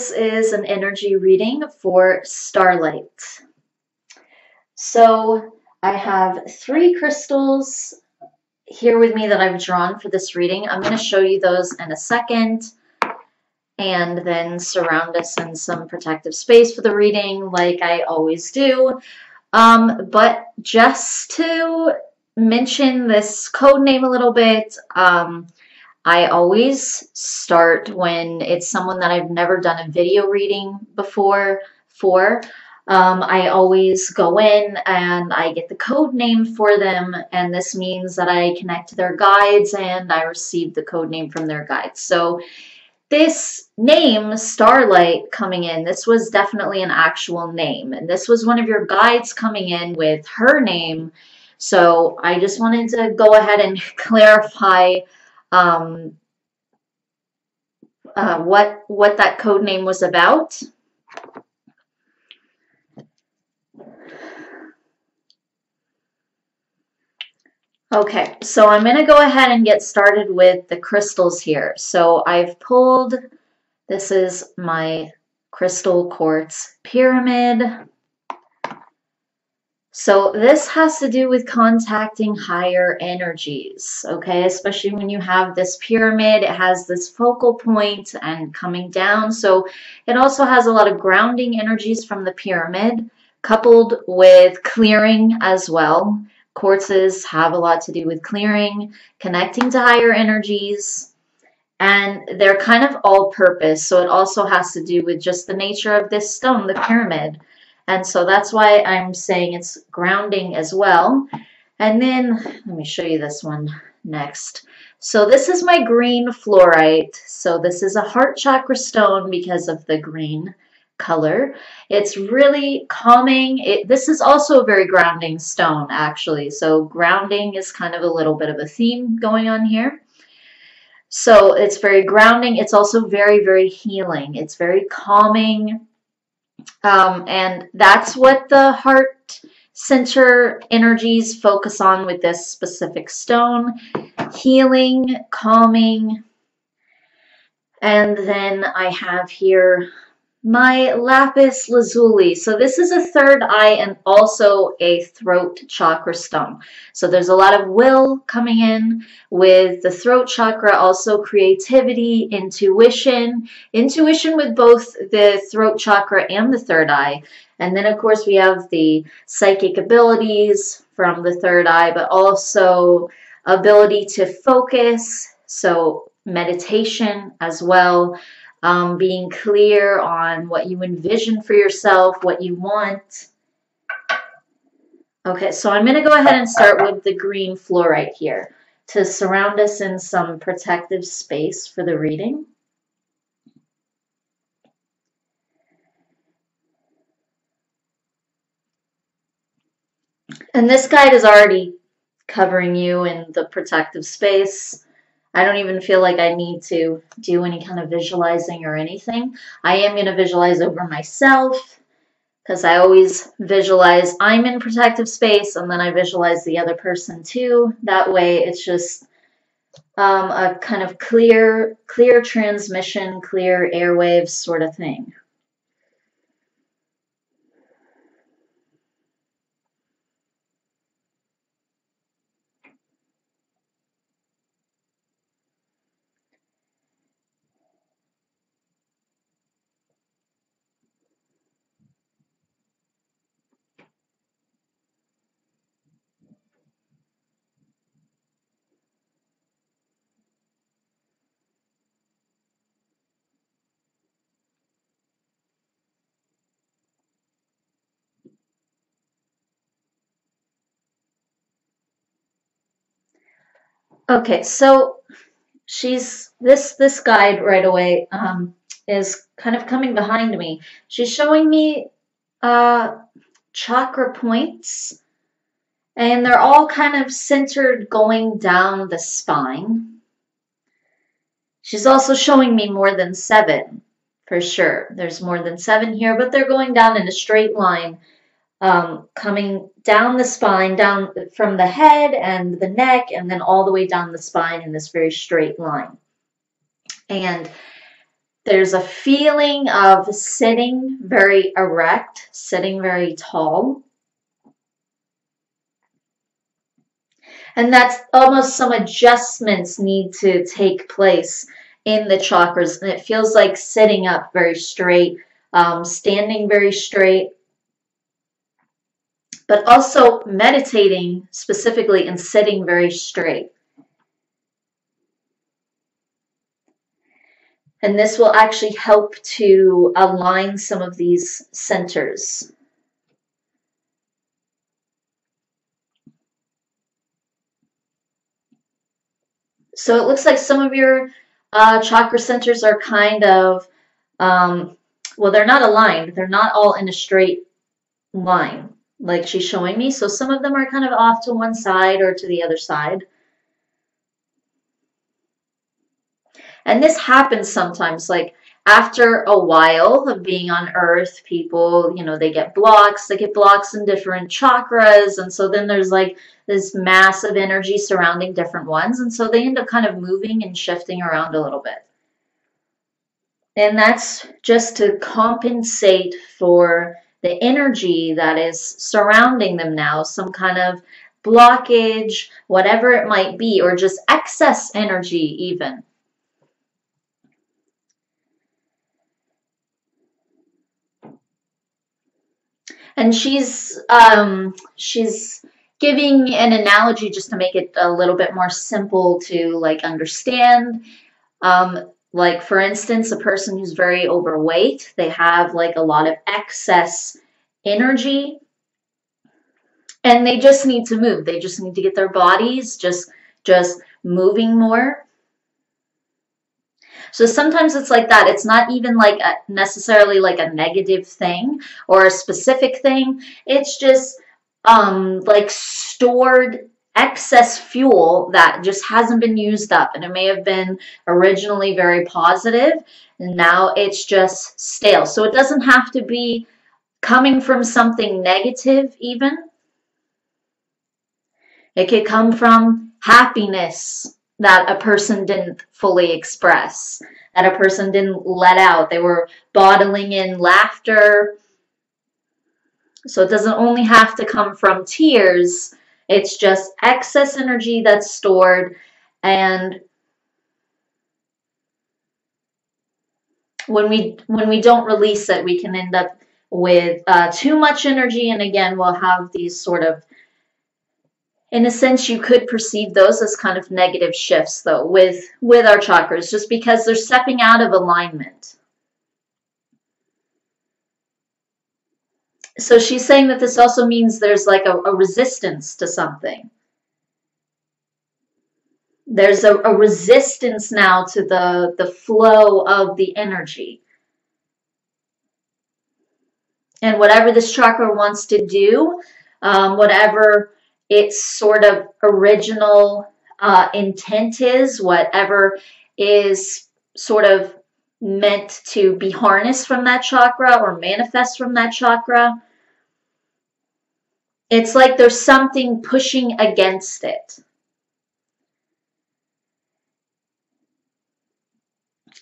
This is an energy reading for StarLight. So I have 3 crystals here with me that I've drawn for this reading. I'm going to show you those in a second and then surround us in some protective space for the reading like I always do. But just to mention this code name a little bit, I always start when it's someone that I've never done a video reading before for. I always go in and I get the code name for them, and this means that I connect to their guides and I receive the code name from their guides. So this name, StarLight, coming in, this was definitely an actual name, and this was one of your guides coming in with her name. So I just wanted to go ahead and clarify what that code name was about. Okay, so I'm going to go ahead and get started with the crystals here. So I've pulled, this is my crystal quartz pyramid. So this has to do with contacting higher energies, okay? Especially when you have this pyramid, it has this focal point and coming down. So it also has a lot of grounding energies from the pyramid, coupled with clearing as well. Quartzes have a lot to do with clearing, connecting to higher energies, and they're kind of all-purpose. So it also has to do with just the nature of this stone, the pyramid. And so that's why I'm saying it's grounding as well. And then let me show you this one next. So this is my green fluorite. So this is a heart chakra stone because of the green color. It's really calming. This is also a very grounding stone, actually. So grounding is kind of a little bit of a theme going on here. So it's very grounding. It's also very, very healing. It's very calming. And that's what the heart center energies focus on with this specific stone. Healing, calming. And then I have here my lapis lazuli. So this is a third eye and also a throat chakra stone. So there's a lot of will coming in with the throat chakra, also creativity, intuition with both the throat chakra and the third eye. And then of course we have the psychic abilities from the third eye, but also ability to focus, so meditation as well. Being clear on what you envision for yourself, what you want. Okay, so I'm going to go ahead and start with the green fluorite here to surround us in some protective space for the reading. And this guide is already covering you in the protective space. I don't even feel like I need to do any kind of visualizing or anything. I am going to visualize over myself because I always visualize I'm in protective space and then I visualize the other person too. That way it's just a kind of clear transmission, clear airwaves sort of thing. Okay, so this guide right away is kind of coming behind me. She's showing me chakra points, and they're all kind of centered going down the spine. She's also showing me more than 7 for sure. There's more than 7 here, but they're going down in a straight line. Coming down the spine, down from the head and the neck, and then all the way down the spine in this very straight line. And There's a feeling of sitting very erect, sitting very tall. And that's almost some adjustments need to take place in the chakras. And it feels like sitting up very straight, standing very straight, but also meditating specifically and sitting very straight. And this will actually help to align some of these centers. So it looks like some of your chakra centers are kind of, well, they're not aligned. They're not all in a straight line like she's showing me. So some of them are kind of off to one side or to the other side. And this happens sometimes, like after a while of being on Earth, people, they get blocks. They get blocks in different chakras. And so then there's like this massive energy surrounding different ones. And so they end up kind of moving and shifting around a little bit. And that's just to compensate for the energy that is surrounding them now, some kind of blockage, whatever it might be, or just excess energy even. And she's giving an analogy just to make it a little bit more simple to like understand. Like for instance, a person who's very overweight, they have like a lot of excess energy and they just need to move. They just need to get their bodies just moving more. So sometimes it's like that. It's not even like necessarily like a negative thing or a specific thing. It's just like stored excess fuel that just hasn't been used up. And it may have been originally very positive, and now it's just stale. So it doesn't have to be coming from something negative even. It could come from happiness that a person didn't fully express, that a person didn't let out. They were bottling in laughter. So it doesn't only have to come from tears. It's just excess energy that's stored. And when we don't release it, we can end up with too much energy. And again, we'll have these sort of, in a sense, you could perceive those as kind of negative shifts, though, with our chakras, just because they're stepping out of alignment. So she's saying that this also means there's like a resistance to something. There's a resistance now to the flow of the energy. And whatever this chakra wants to do, whatever its sort of original intent is, whatever is sort of meant to be harnessed from that chakra or manifest from that chakra, it's like there's something pushing against it.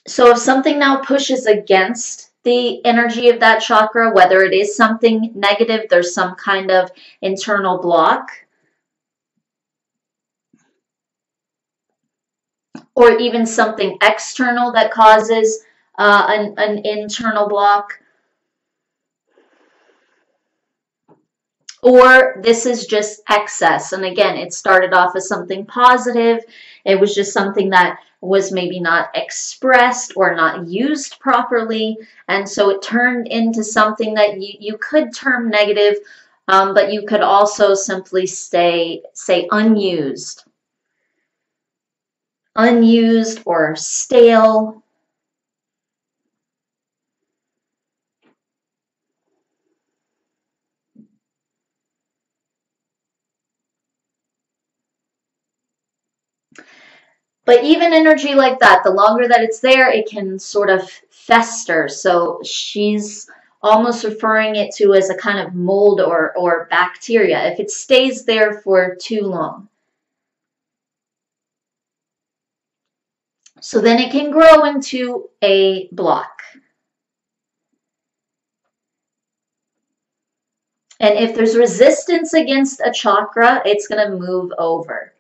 So if something now pushes against the energy of that chakra, whether it is something negative, there's some kind of internal block, or even something external that causes an internal block, or this is just excess. And again, it started off as something positive. It was just something that was maybe not expressed or not used properly. And so it turned into something that you could term negative, but you could also simply say unused. Unused or stale. But even energy like that, the longer that it's there, it can sort of fester. So she's almost referring it to as a kind of mold or bacteria if it stays there for too long. So then it can grow into a block. And if there's resistance against a chakra, it's going to move over.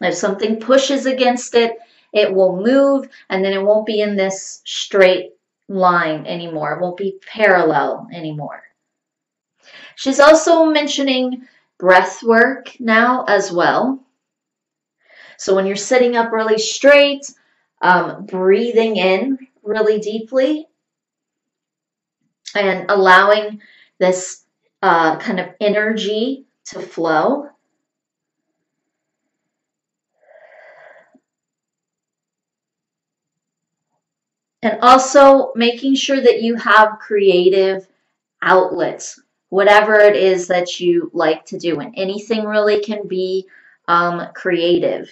If something pushes against it, it will move, and then it won't be in this straight line anymore. It won't be parallel anymore. She's also mentioning breath work now as well. So when you're sitting up really straight, breathing in really deeply and allowing this kind of energy to flow. And also making sure that you have creative outlets, whatever it is that you like to do. And anything really can be creative.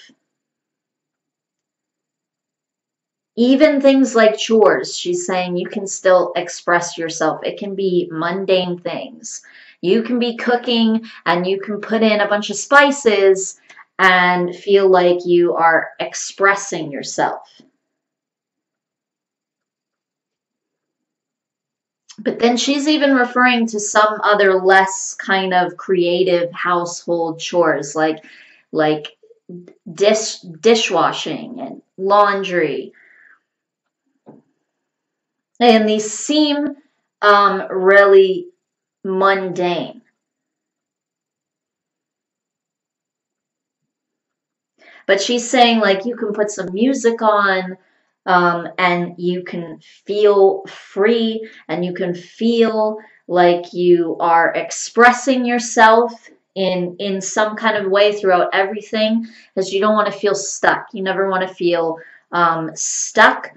Even things like chores, she's saying you can still express yourself. It can be mundane things. You can be cooking and you can put in a bunch of spices and feel like you are expressing yourself. But then she's even referring to some other less kind of creative household chores like dishwashing and laundry. And these seem really mundane. But she's saying like you can put some music on and you can feel free and you can feel like you are expressing yourself in some kind of way throughout everything, because you don't want to feel stuck. You never want to feel stuck.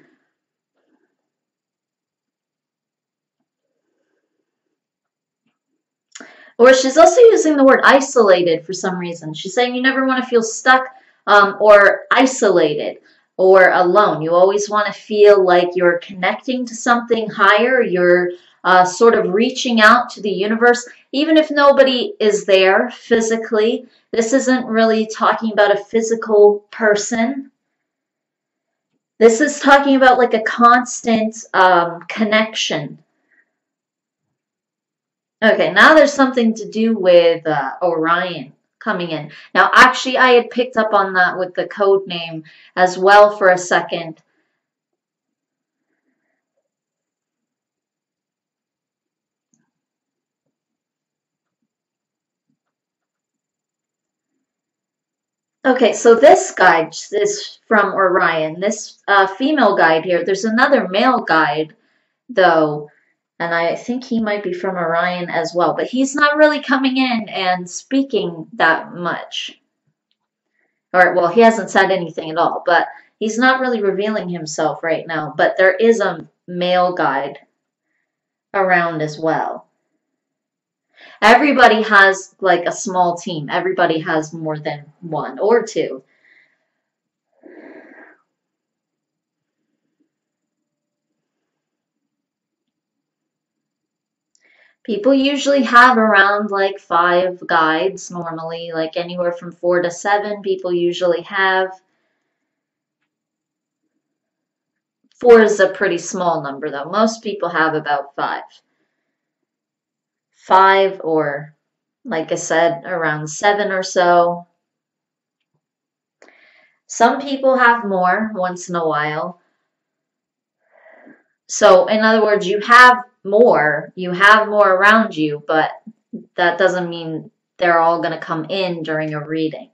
Or she's also using the word isolated for some reason. She's saying you never want to feel stuck or isolated or alone. You always want to feel like you're connecting to something higher. You're sort of reaching out to the universe, even if nobody is there physically. This isn't really talking about a physical person. This is talking about like a constant connection. Okay, now there's something to do with Orion coming in. Now, actually, I had picked up on that with the code name as well for a second. Okay, so this guide is from Orion. This female guide here. There's another male guide, though, and I think he might be from Orion as well, but he's not really coming in and speaking that much. Or, well, he hasn't said anything at all, but he's not really revealing himself right now. But there is a male guide around as well. Everybody has like a small team. Everybody has more than one or two. People usually have around like 5 guides normally, like anywhere from 4 to 7 people usually have. 4 is a pretty small number though. Most people have about 5. 5 or, like I said, around 7 or so. Some people have more once in a while. So in other words, you have more around you, but that doesn't mean they're all going to come in during a reading.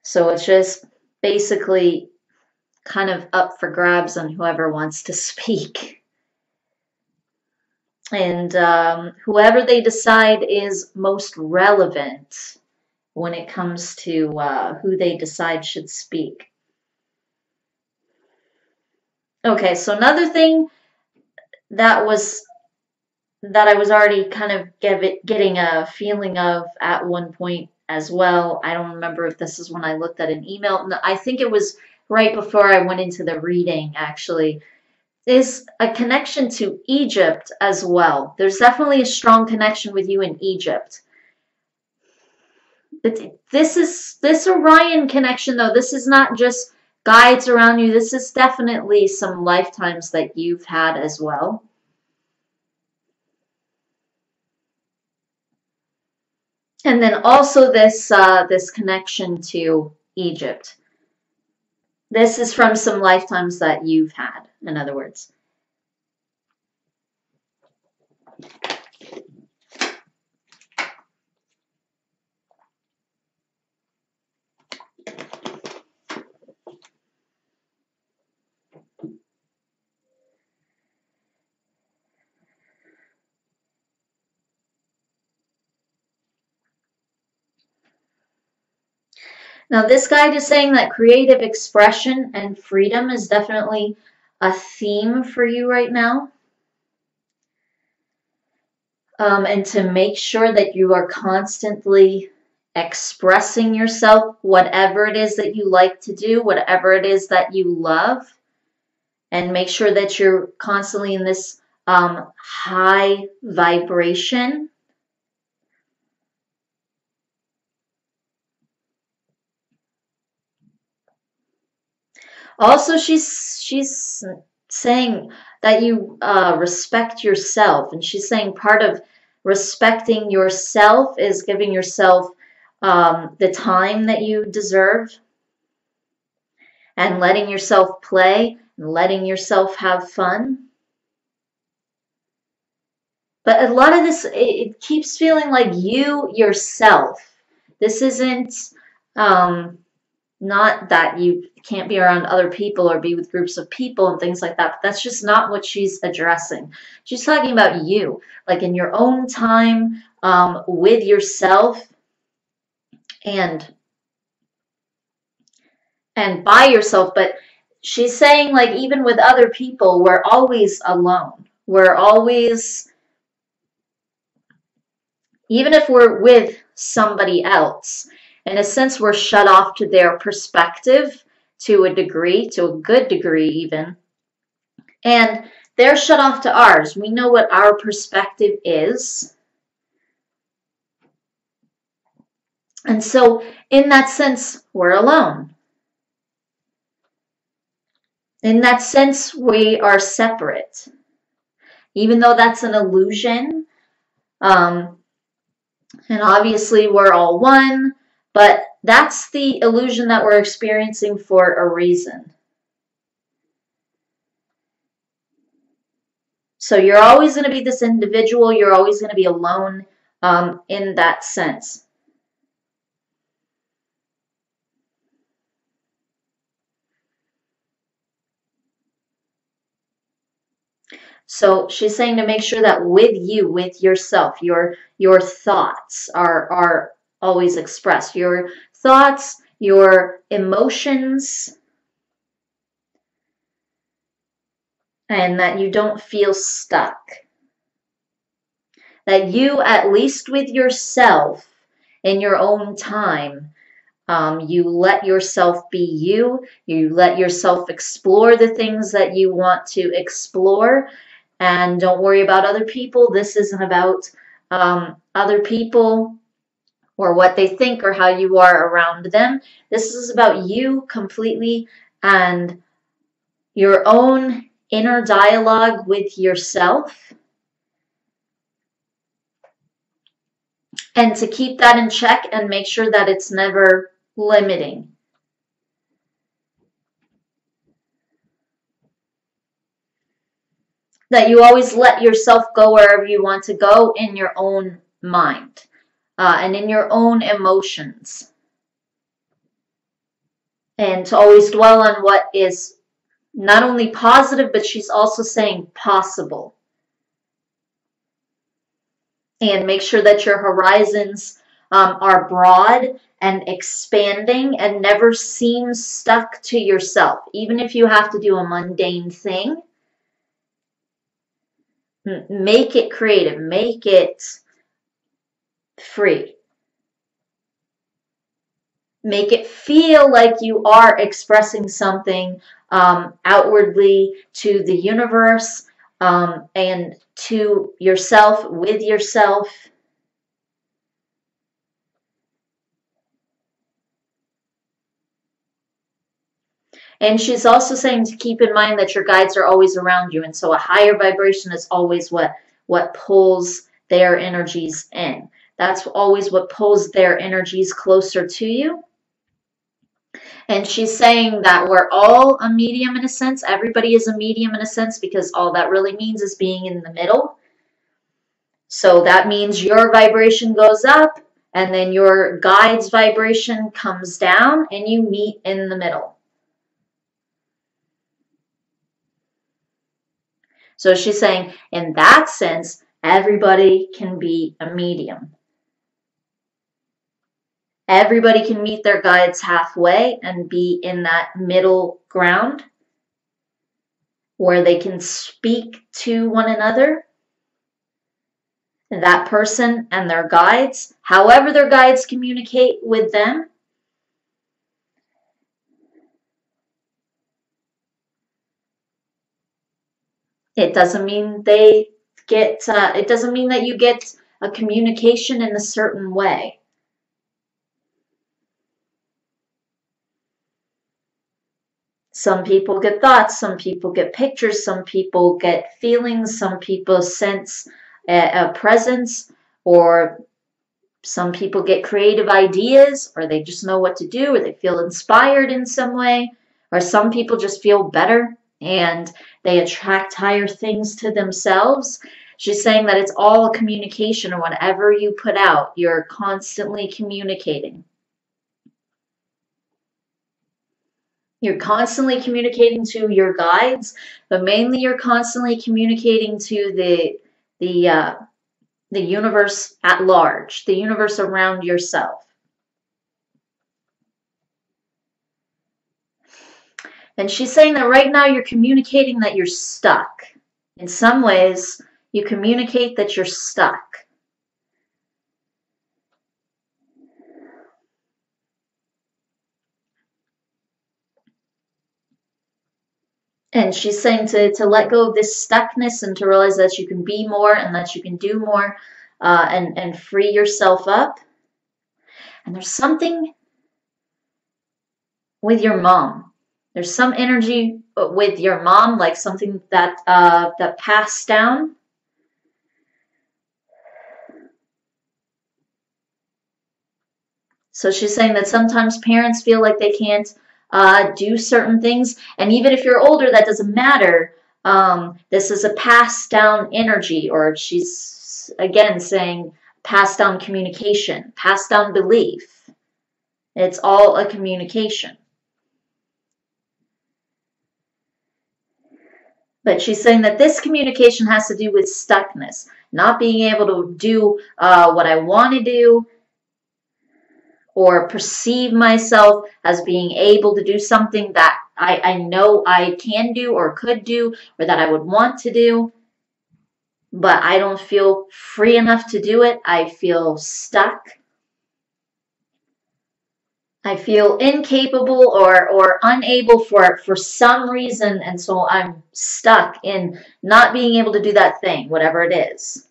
So it's just basically kind of up for grabs on whoever wants to speak. And whoever they decide is most relevant when it comes to who they decide should speak. Okay, so another thing that I was already kind of getting a feeling of at one point as well. I don't remember if this is when I looked at an email. No, I think it was right before I went into the reading, actually, is a connection to Egypt as well. There's definitely a strong connection with you in Egypt. This Orion connection, though, this is not just guides around you. This is definitely some lifetimes that you've had as well. And then also this connection to Egypt. This is from some lifetimes that you've had, in other words. Now, this guide is saying that creative expression and freedom is definitely a theme for you right now. And to make sure that you are constantly expressing yourself, whatever it is that you like to do, whatever it is that you love, and make sure that you're constantly in this high vibration. Also, she's saying that you respect yourself, and she's saying part of respecting yourself is giving yourself the time that you deserve, and letting yourself play, and letting yourself have fun. But a lot of this, it keeps feeling like you yourself. This isn't not that you can't be around other people or be with groups of people and things like that. But that's just not what she's addressing. She's talking about you, like in your own time with yourself and by yourself. But she's saying, like, even with other people, we're always alone. We're always, even if we're with somebody else, in a sense, we're shut off to their perspective to a degree, to a good degree even. And they're shut off to ours. We know what our perspective is. And so, in that sense, we're alone. In that sense, we are separate. Even though that's an illusion, and obviously we're all one, but that's the illusion that we're experiencing for a reason. So you're always going to be this individual. You're always going to be alone in that sense. So she's saying to make sure that with you, with yourself, your thoughts are always expressed. Your thoughts, your emotions, and that you don't feel stuck. That you, at least with yourself, in your own time, you let yourself be you. You let yourself explore the things that you want to explore. And don't worry about other people. This isn't about other people or what they think or how you are around them. This is about you completely and your own inner dialogue with yourself. And to keep that in check and make sure that it's never limiting. That you always let yourself go wherever you want to go in your own mind and in your own emotions. And to always dwell on what is not only positive, but she's also saying possible. And make sure that your horizons are broad and expanding and never seem stuck to yourself. Even if you have to do a mundane thing, make it creative, make it free. Make it feel like you are expressing something outwardly to the universe and to yourself, with yourself. And she's also saying to keep in mind that your guides are always around you. And so a higher vibration is always what pulls their energies in. That's always what pulls their energies closer to you. And she's saying that we're all a medium in a sense. Everybody is a medium in a sense, because all that really means is being in the middle. So that means your vibration goes up, and then your guide's vibration comes down, and you meet in the middle. So she's saying, in that sense, everybody can be a medium. Everybody can meet their guides halfway and be in that middle ground where they can speak to one another, that person and their guides, however their guides communicate with them. It doesn't mean they get, it doesn't mean that you get a communication in a certain way. Some people get thoughts, some people get pictures, some people get feelings, some people sense a presence, or some people get creative ideas, or they just know what to do, or they feel inspired in some way, or some people just feel better and they attract higher things to themselves. She's saying that it's all a communication, or whatever you put out, you're constantly communicating. You're constantly communicating to your guides, but mainly you're constantly communicating to the universe at large, the universe around yourself. And she's saying that right now you're communicating that you're stuck. In some ways, you communicate that you're stuck. And she's saying to let go of this stuckness and to realize that you can be more and that you can do more, and free yourself up. And there's something with your mom. There's some energy with your mom, like something that that passed down. So she's saying that sometimes parents feel like they can't do certain things. And even if you're older, that doesn't matter. This is a passed down energy, or she's again saying passed down communication, passed down belief. It's all a communication. But she's saying that this communication has to do with stuckness, not being able to do what I want to do, or perceive myself as being able to do something that I know I can do or could do, or that I would want to do, but I don't feel free enough to do it. I feel stuck. I feel incapable or unable for some reason, and so I'm stuck in not being able to do that thing, whatever it is.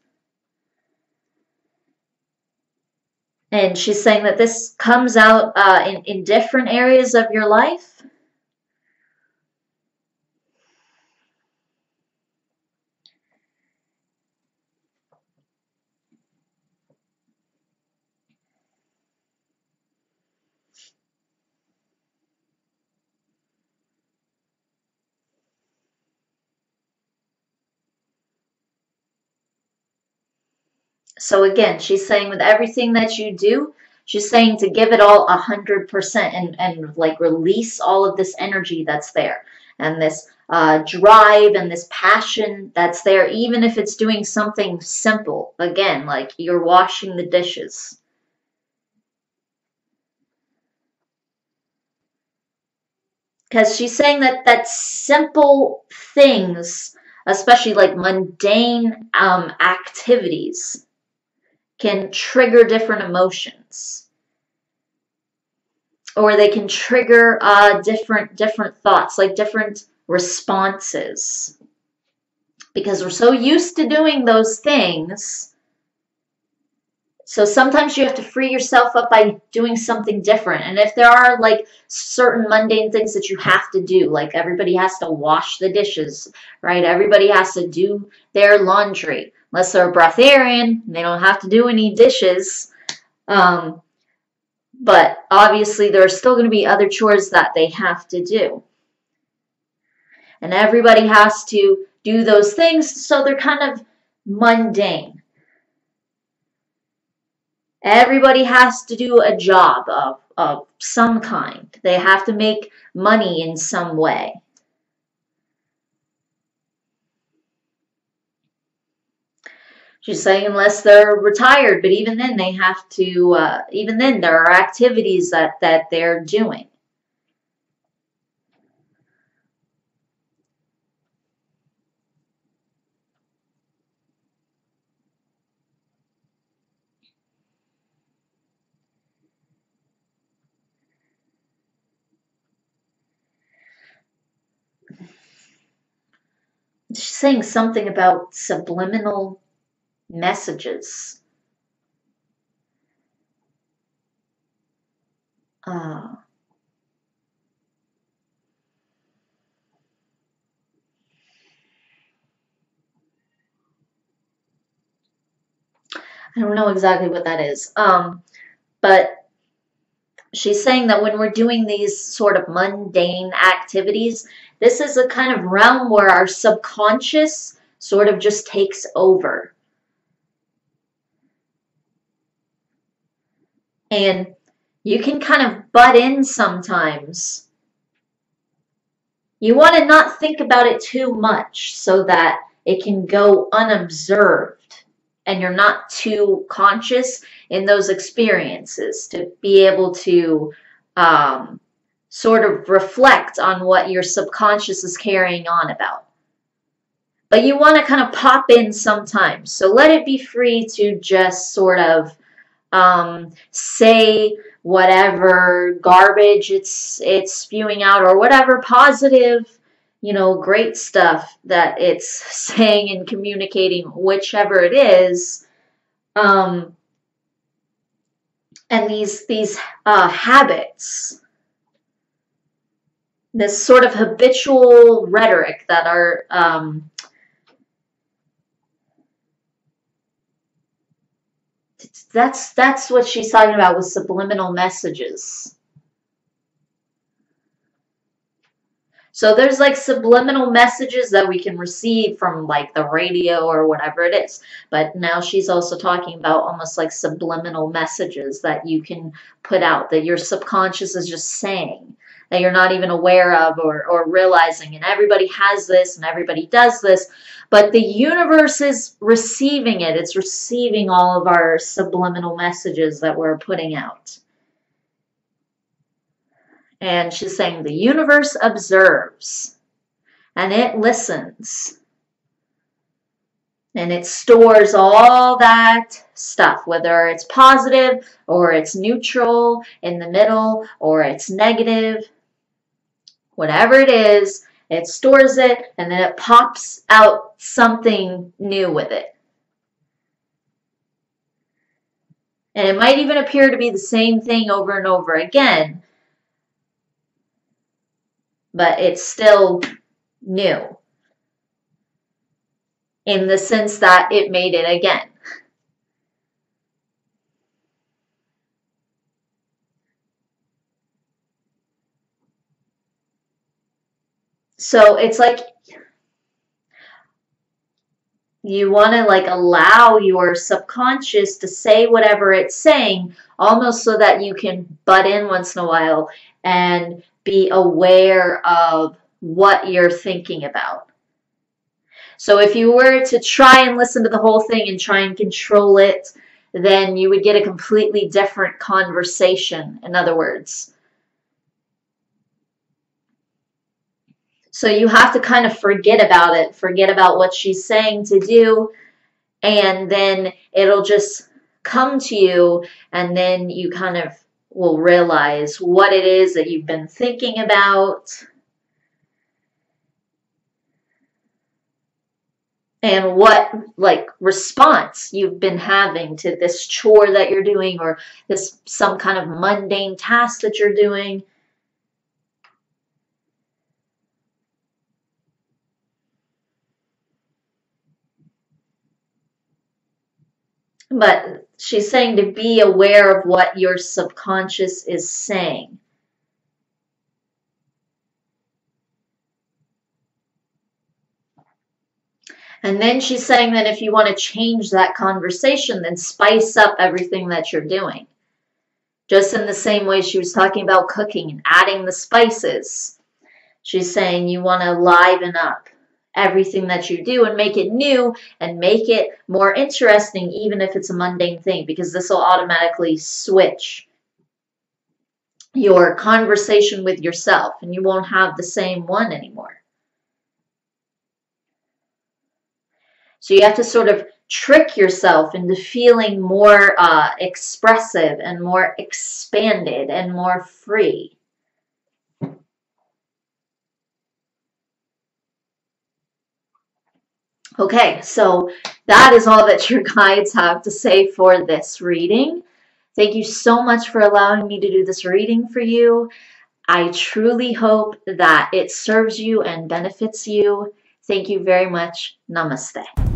And she's saying that this comes out in different areas of your life. So again, she's saying with everything that you do, she's saying to give it all 100% and like release all of this energy that's there, and this drive and this passion that's there, even if it's doing something simple. Again, like you're washing the dishes. Because she's saying that simple things, especially like mundane activities, can trigger different emotions, or they can trigger different thoughts, like different responses, because we're so used to doing those things So sometimes you have to free yourself up by doing something different. And if there are like certain mundane things that you have to do, like everybody has to wash the dishes, right? Everybody has to do their laundry. Unless they're a breatharian, they don't have to do any dishes. Um, but obviously there are still going to be other chores that they have to do. And everybody has to do those things, so they're kind of mundane. Everybody has to do a job of some kind. They have to make money in some way. She's saying unless they're retired, but even then they have to, even then there are activities that they're doing. She's saying something about subliminal messages. Uh, I don't know exactly what that is. But she's saying that when we're doing these sort of mundane activities, this is a kind of realm where our subconscious sort of just takes over. And you can kind of butt in sometimes. You want to not think about it too much so that it can go unobserved and you're not too conscious in those experiences to be able to sort of reflect on what your subconscious is carrying on about. But you want to kind of pop in sometimes. So let it be free to just sort of say whatever garbage it's spewing out, or whatever positive, great stuff that it's saying and communicating, whichever it is. And these habits, this sort of habitual rhetoric that are that's what she's talking about with subliminal messages. So there's like subliminal messages that we can receive from like the radio or whatever it is. But now she's also talking about almost like subliminal messages that you can put out, that your subconscious is just saying, that you're not even aware of or realizing. And everybody has this and everybody does this. But the universe is receiving it. It's receiving all of our subliminal messages that we're putting out. And she's saying the universe observes and it listens. And it stores all that stuff, whether it's positive or it's neutral, in the middle, or it's negative. Whatever it is, it stores it and then it pops out something new with it. And it might even appear to be the same thing over and over again, but it's still new in the sense that it made it again. So it's like you want to like allow your subconscious to say whatever it's saying, almost so that you can butt in once in a while and be aware of what you're thinking about. So if you were to try and listen to the whole thing and try and control it, then you would get a completely different conversation, in other words. So you have to kind of forget about it, forget about what she's saying to do, and then it'll just come to you, and then you kind of will realize what it is that you've been thinking about. and what like response you've been having to this chore that you're doing, or this some kind of mundane task that you're doing. But she's saying to be aware of what your subconscious is saying. And then she's saying that if you want to change that conversation, then spice up everything that you're doing. Just in the same way she was talking about cooking and adding the spices. She's saying you want to liven up everything that you do and make it new and make it more interesting, even if it's a mundane thing, because this will automatically switch your conversation with yourself and you won't have the same one anymore. So you have to sort of trick yourself into feeling more expressive and more expanded and more free. Okay, so that is all that your guides have to say for this reading. Thank you so much for allowing me to do this reading for you. I truly hope that it serves you and benefits you. Thank you very much. Namaste.